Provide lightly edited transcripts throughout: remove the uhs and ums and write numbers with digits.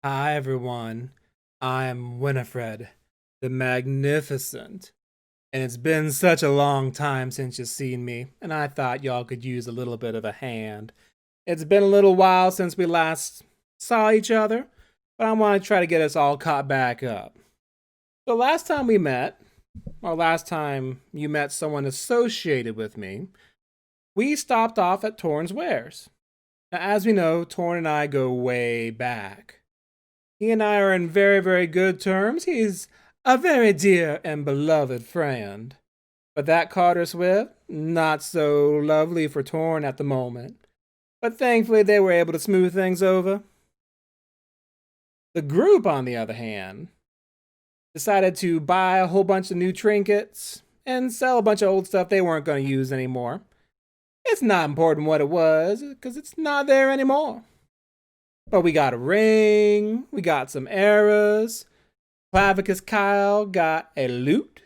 Hi everyone, I'm Winifred, the Magnificent, and it's been such a long time since you've seen me, and I thought y'all could use a little bit of a hand. It's been a little while since we last saw each other, but I want to try to get us all caught back up. The last time we met, or last time you met someone associated with me, we stopped off at Torn's Wares. Now, as we know, Torn and I go way back. He and I are in very, very good terms. He's a very dear and beloved friend. But that Carter Swift, not so lovely for Torn at the moment. But thankfully, they were able to smooth things over. The group, on the other hand, decided to buy a whole bunch of new trinkets and sell a bunch of old stuff they weren't going to use anymore. It's not important what it was, because it's not there anymore. But we got a ring, we got some arrows. Clavicus Kyle got a lute,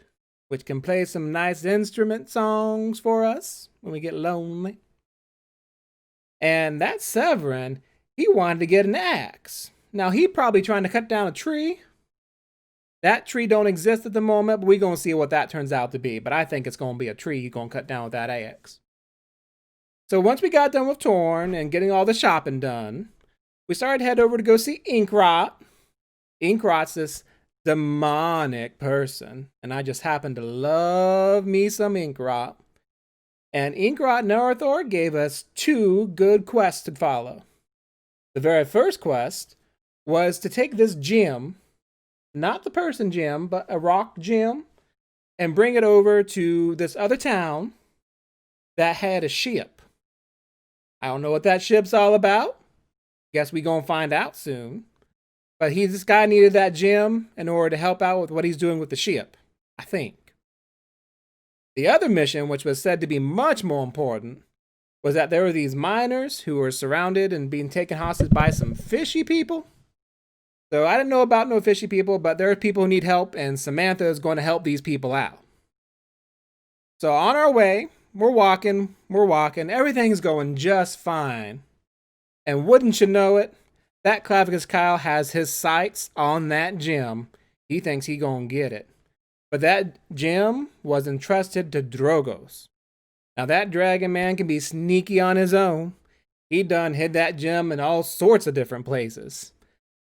which can play some nice instrument songs for us when we get lonely. And that Severin, he wanted to get an axe. Now he probably trying to cut down a tree. That tree don't exist at the moment, but we gonna see what that turns out to be. But I think it's gonna be a tree he's gonna cut down with that axe. So once we got done with Torn and getting all the shopping done, we started to head over to go see Inkrot. Inkrot's this demonic person, and I just happen to love me some Inkrot. And Inkrot Narathor gave us two good quests to follow. The very first quest was to take this gem, not the person gem, but a rock gem, and bring it over to this other town that had a ship. I don't know what that ship's all about. Guess we gonna find out soon. But this guy needed that gem in order to help out with what he's doing with the ship, I think. The other mission, which was said to be much more important, was that there were these miners who were surrounded and being taken hostage by some fishy people. So I didn't know about no fishy people, but there are people who need help, and Samantha is going to help these people out. So on our way, we're walking, everything's going just fine. And wouldn't you know it, that Clavicus Kyle has his sights on that gem. He thinks he gonna get it. But that gem was entrusted to Drogos. Now that dragon man can be sneaky on his own. He done hid that gem in all sorts of different places.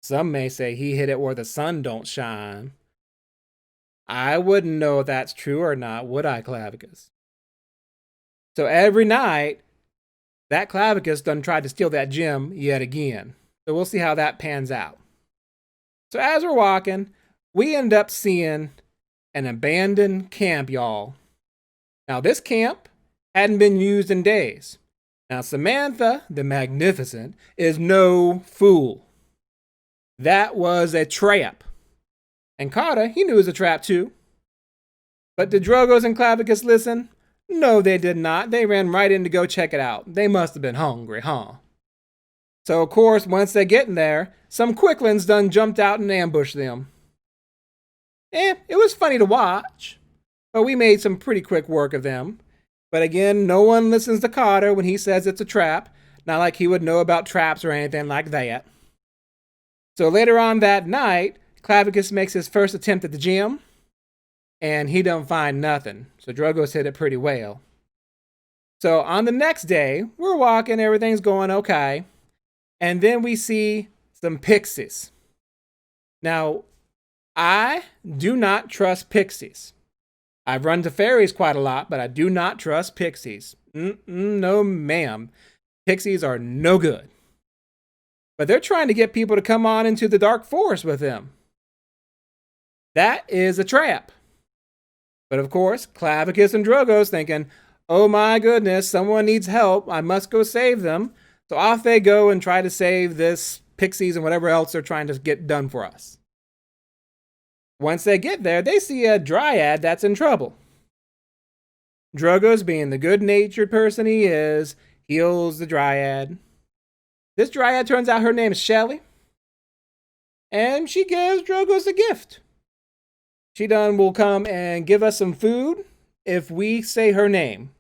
Some may say he hid it where the sun don't shine. I wouldn't know if that's true or not, would I, Clavicus? So every night, that Clavicus done tried to steal that gem yet again. So we'll see how that pans out. So as we're walking, we end up seeing an abandoned camp, y'all. Now this camp hadn't been used in days. Now Samantha, the Magnificent, is no fool. That was a trap. And Carter, he knew it was a trap too. But did Drogos and Clavicus listen? No, they did not. They ran right in to go check it out. They must have been hungry, huh? So, of course, once they get in there, some quicklings done jumped out and ambushed them. It was funny to watch, but we made some pretty quick work of them. But again, no one listens to Carter when he says it's a trap. Not like he would know about traps or anything like that. So later on that night, Clavicus makes his first attempt at the gym, and he don't find nothing. So Drogos hit it pretty well. So on the next day, we're walking, everything's going okay. And then we see some pixies. Now, I do not trust pixies. I've run to fairies quite a lot, but I do not trust pixies. No, ma'am. Pixies are no good. But they're trying to get people to come on into the dark forest with them. That is a trap. But of course, Clavicus and Drogos thinking, oh my goodness, someone needs help. I must go save them. So off they go and try to save this pixies and whatever else they're trying to get done for us. Once they get there, they see a dryad that's in trouble. Drogos, being the good-natured person he is, heals the dryad. This dryad turns out her name is Shelly. And she gives Drogos a gift. She will come and give us some food if we say her name.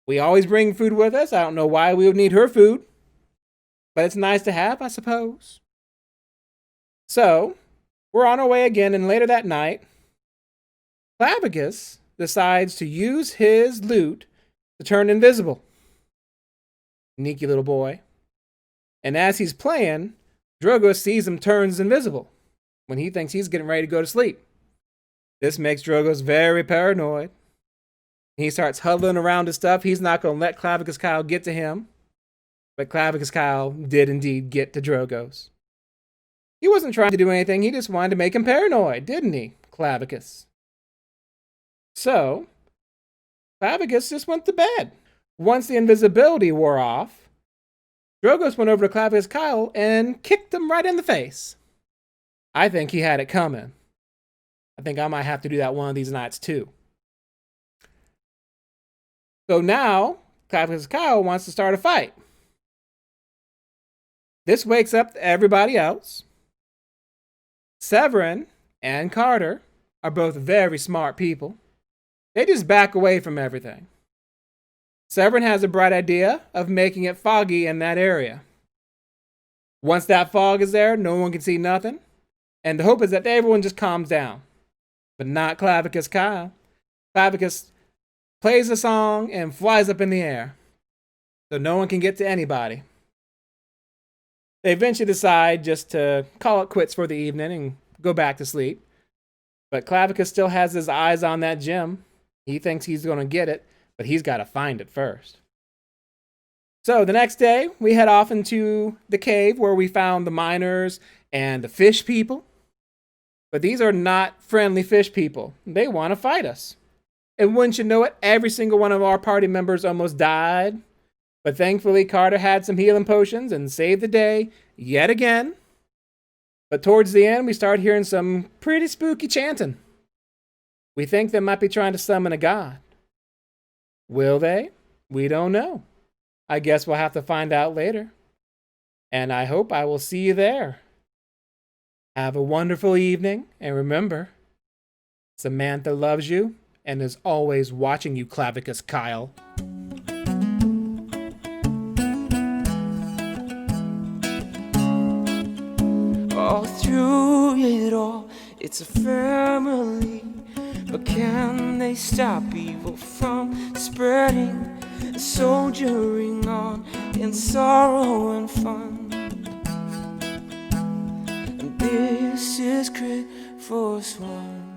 We always bring food with us. I don't know why we would need her food. but it's nice to have, I suppose. So, we're on our way again, and later that night, Clavicus decides to use his lute to turn invisible. Sneaky little boy. And as he's playing, Drogo sees him turns invisible when he thinks he's getting ready to go to sleep. This makes Drogo very paranoid. He starts huddling around his stuff. He's not going to let Clavicus Kyle get to him. But Clavicus Kyle did indeed get to Drogo's. He wasn't trying to do anything. He just wanted to make him paranoid, didn't he, Clavicus? So, Clavicus just went to bed. Once the invisibility wore off, Drogo went over to Clavicus Kyle and kicked him right in the face. I think he had it coming. I think I might have to do that one of these nights too. So now, Clavicus Kyle wants to start a fight. This wakes up everybody else. Severin and Carter are both very smart people. They just back away from everything. Severin has a bright idea of making it foggy in that area. Once that fog is there, no one can see nothing. And the hope is that everyone just calms down. But not Clavicus Kyle. Clavicus plays a song and flies up in the air, so no one can get to anybody. They eventually decide just to call it quits for the evening and go back to sleep. But Clavicus still has his eyes on that gem. He thinks he's going to get it, but he's got to find it first. So the next day, we head off into the cave where we found the miners and the fish people. But these are not friendly fish people. They want to fight us. And wouldn't you know it, every single one of our party members almost died. But thankfully, Carter had some healing potions and saved the day yet again. But towards the end, we start hearing some pretty spooky chanting. We think they might be trying to summon a god. Will they? We don't know. I guess we'll have to find out later. And I hope I will see you there. Have a wonderful evening, and remember, Samantha loves you and is always watching you, Clavicus Kyle. All through it all, it's a family. But can they stop evil from spreading, soldiering on in sorrow and fun? And this is Crit Force One.